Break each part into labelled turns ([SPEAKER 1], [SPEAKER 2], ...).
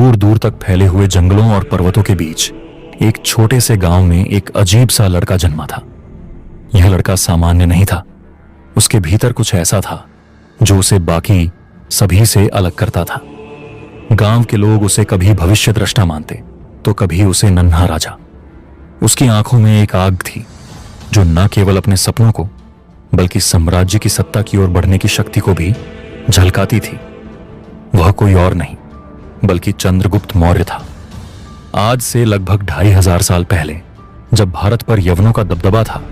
[SPEAKER 1] दूर दूर तक फैले हुए जंगलों और पर्वतों के बीच एक छोटे से गांव में एक अजीब सा लड़का जन्मा था। यह लड़का सामान्य नहीं था। उसके भीतर कुछ ऐसा था जो उसे बाकी सभी से अलग करता था। गांव के लोग उसे कभी भविष्य दृष्टा मानते तो कभी उसे नन्हा राजा। उसकी आंखों में एक आग थी जो न केवल अपने सपनों को बल्कि साम्राज्य की सत्ता की ओर बढ़ने की शक्ति को भी झलकाती थी। वह कोई और नहीं बल्कि चंद्रगुप्त मौर्य था। आज से लगभग 2500 साल पहले जब भारत पर यवनों का दबदबा था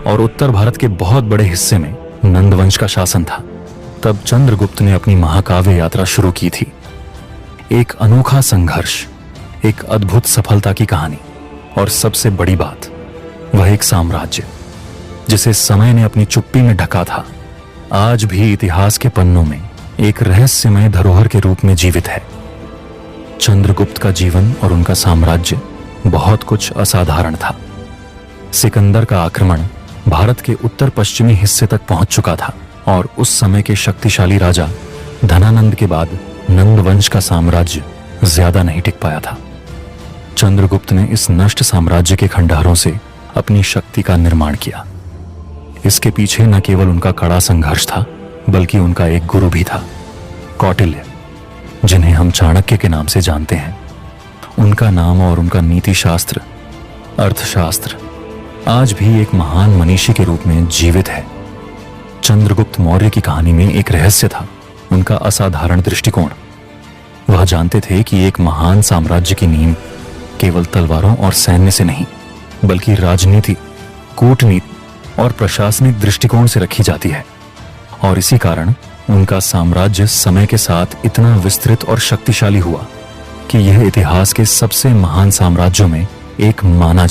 [SPEAKER 1] और उत्तर भारत के बहुत बड़े हिस्से में नंदवंश का शासन था, तब चंद्रगुप्त ने अपनी महाकाव्य यात्रा शुरू की थी। एक अनोखा संघर्ष, एक अद्भुत सफलता की कहानी और सबसे बड़ी बात, वह एक साम्राज्य जिसे समय ने अपनी चुप्पी में ढका था, आज भी इतिहास के पन्नों में एक रहस्यमय धरोहर के रूप में जीवित है। चंद्रगुप्त का जीवन और उनका साम्राज्य बहुत कुछ असाधारण था। सिकंदर का आक्रमण भारत के उत्तर पश्चिमी हिस्से तक पहुंच चुका था और उस समय के शक्तिशाली राजा धनानंद के बाद नंदवंश का साम्राज्य ज्यादा नहीं टिक पाया था। चंद्रगुप्त ने इस नष्ट साम्राज्य के खंडहरों से अपनी शक्ति का निर्माण किया। इसके पीछे न केवल उनका कड़ा संघर्ष था बल्कि उनका एक गुरु भी था, कौटिल्य, जिन्हें हम चाणक्य के नाम से जानते हैं। उनका नाम और उनका नीति शास्त्र, अर्थशास्त्र आज भी एक महान मनीषी के रूप में जीवित है। चंद्रगुप्त मौर्य की कहानी में एक रहस्य था, उनका असाधारण दृष्टिकोण। वह जानते थे कि एक महान साम्राज्य की नींव केवल तलवारों और सैन्य से नहीं बल्कि राजनीति, कूटनीति और प्रशासनिक दृष्टिकोण से रखी जाती है। और इसी कारण उनका साम्राज्य समय के साथ इतना विस्तृत और शक्तिशाली हुआ कि यह इतिहास के सबसे महान साम्राज्यों में एक माना जाता है।